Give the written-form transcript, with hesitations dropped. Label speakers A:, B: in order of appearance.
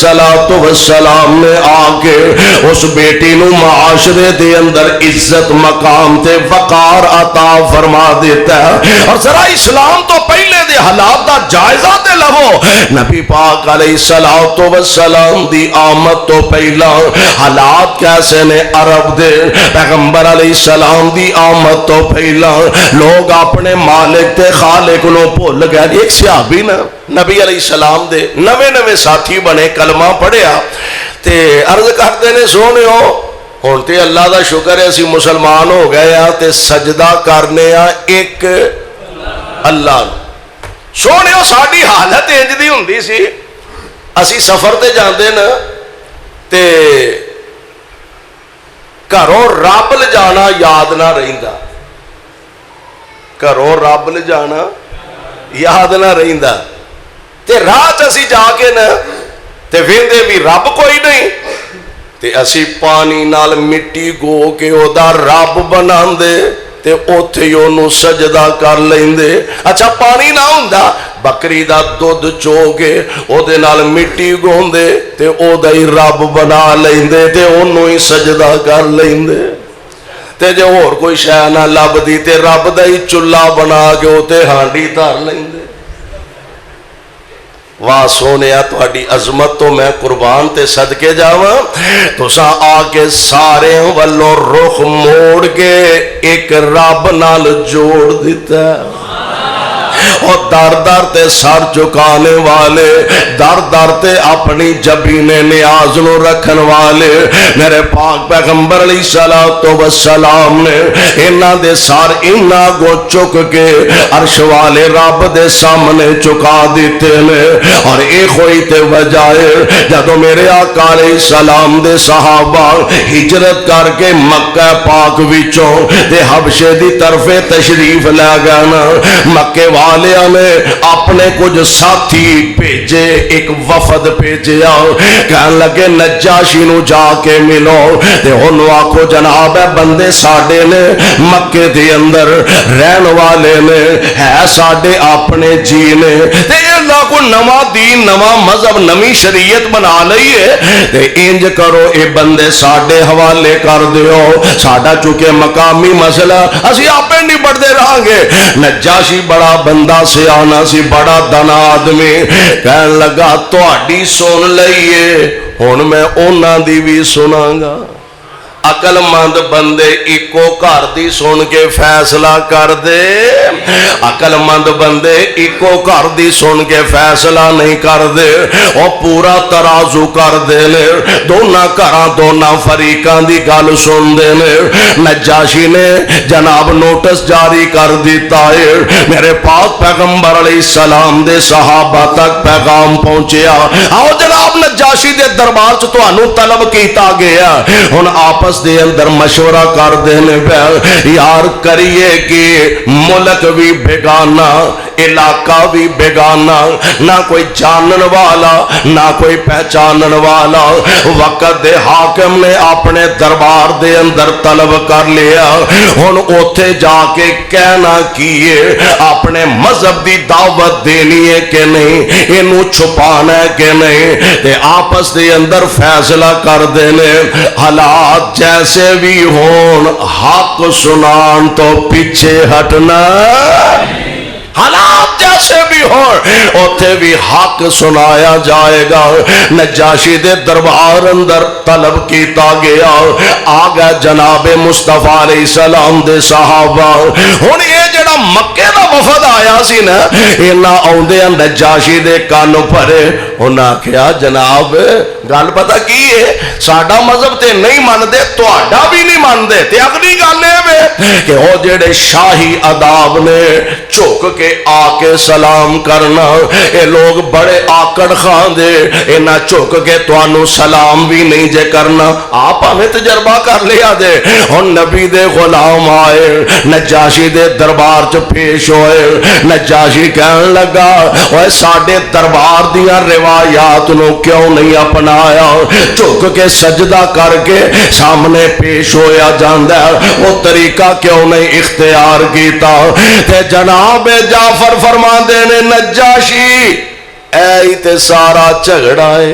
A: السلام نے آ کے اس بیٹی نو معاشرے دے اندر عزت مقام تے وقار عطا فرما دیتا ہے. اور ذرا اسلام تو پہلے دے حالات دا جائزہ تے لو. نبی پاک علیہ السلام دی آمد تو پہلا حالات کیسے نے عرب دے. پیغمبر علیہ السلام دی آمد تو پہلا لوگ اپنے مالک تے خالق نو بھول گئے. ایک صحابی نا نبی علیہ السلام دے نوے ساتھی بنے, کلمہ پڑھیا تے عرض کرتے نے سونیو ہن تے اللہ دا شکر ہے اسی مسلمان ہو گئے ہاں تے سجدہ کرنے ہاں ایک اللہ نو. سونیو ساڈی حالت انج دی ہوندی سی اسی سفر تے جاندے نا تے گھروں رب لے جانا یاد نہ رہندا, گھروں رب لے جانا یاد نہ رہندا تے راہ چ اسی جا کے نا تے ویندے بھی رب کوئی نہیں تے اسی پانی نال مٹی گو کے او دا رب بناندے تے اوتھے ہی اونوں سجدہ کر لیندے. اچھا پانی نہ ہوندا بکری دا دودھ چو کے او دے نال مٹی گوندے تے او دا ہی رب بنا لیندے تے اونوں ہی سجدہ کر لیندے. تے جے اور کوئی شے نہ لبدی تے رب دا ہی چولہا بنا کے او تے ہانڈی دھر لیندے. واہ سونیا تہاڈی عظمت تو میں قربان تے صدقے جاواں. تساں آ کے سارے والوں رخ موڑ کے ایک رب نال جوڑ دیتا ہے. اور در در تے سر چکانے والے, در در تے اپنی جبین نیاز نو رکھن والے میرے پاک پیغمبر علیہ السلام نے انہاں دے سر انہاں گو چک کے عرش والے رب دے سامنے چکا دیتے نے. اور اے ہوئی تے وجہ جدو میرے آقا علیہ السلام دے صحابہ ہجرت کر کے مکہ پاک وچوں تے حبشے دی طرف تشریف لے گئے نا, مکے والے نے اپنے کچھ ساتھی بھیجے, ایک وفد بھیجیا, کہنے لگے نجاشی نو جا کے ملو تے انہوں آکھو جناب ہے بندے ساڑے نے مکے دے اندر رہن والے نے ہے ساڑے اپنے جی نے تے اللہ کو نوا دین نوا مذہب نمی شریعت بنا لئیے تے انج کرو اے بندے ساڑے حوالے کر دیو, ساڑا چونکہ مقامی مسئلہ اسی آپے نہیں بڑھ دے رہاں گے. نجاشی بڑا بندہ سے آنا سی, بڑا دنا آدمی, کہنے لگا تو آڈی سن لئیے ہون میں اونا دی بھی سناں گا. عقل مند بندے ایکو گھر دی سن کے فیصلہ کر دے, عقل مند بندے ایکو گھر دی سن کے فیصلہ نہیں کر دے, اور پورا ترازو کر دے نے, دونا گھراں دونا فریقان دی گل سن دے نے. نجاشی نے جناب نوٹس جاری کر دیتا ہے, میرے پاک پیغمبر علیہ السلام دے صحابہ تک پیغام پہنچیا, آؤ جناب نجاشی دے دربار چ تانوں طلب کیتا گیا. ہن آپس دے اندر مشورہ کر دینے پہ یار کریے کہ ملک بھی بیگانا, علاقہ بھی بیگانا, نہ کوئی جانن والا نہ کوئی پہچانن والا. وقت دے حاکم نے اپنے دربار دے اندر طلب کر لیا, ہن اوتھے جا کے کہنا کیے اپنے مذہب دی دعوت دینی ہے کہ نہیں, انہوں چھپانا ہے کہ نہیں, تے آپس دے اندر فیصلہ کر دینے. حالات جیسے بھی ہون حق سنان تو پیچھے ہٹنا, حالات جیسے بھی ہوں اوتھے بھی حق سنایا جائے گا. نجاشی دے دربار اندر طلب کیتا گیا, آگا جناب مصطفیٰ علیہ السلام دے صحابہ. ہن یہ جڑا مکے دا وفد آیا سی نا, انہاں آوندے نجاشی دے کان بھرے, انہاں کہیا جناب گل پتہ کی ہے, ساڈا مذہب تے نہیں مندے تہاڈا بھی نہیں مندے, تے اگلی گل اے کہ او جڑے شاہی آداب نے جھک کے آ کے سلام کرنا, اے لوگ بڑے آکڑ خان دے, انہاں جھک کے تانوں سلام بھی نہیں جے کرنا. آپ ہمیں تجربہ کر لیا دے. ہن نبی دے غلام آئے, نجاشی دے دربار چ پیش ہوئے. نجاشی کہن لگا اوے ساڈے دربار دیاں روایات نو کیوں نہیں اپنایا, جھک کے سجدہ کر کے سامنے پیش ہویا جاندا ہے, وہ طریقہ کیوں نہیں اختیار کیتا. تے جناب جعفر فرما دے نے نجاشی اے تے سارا جھگڑا ہے,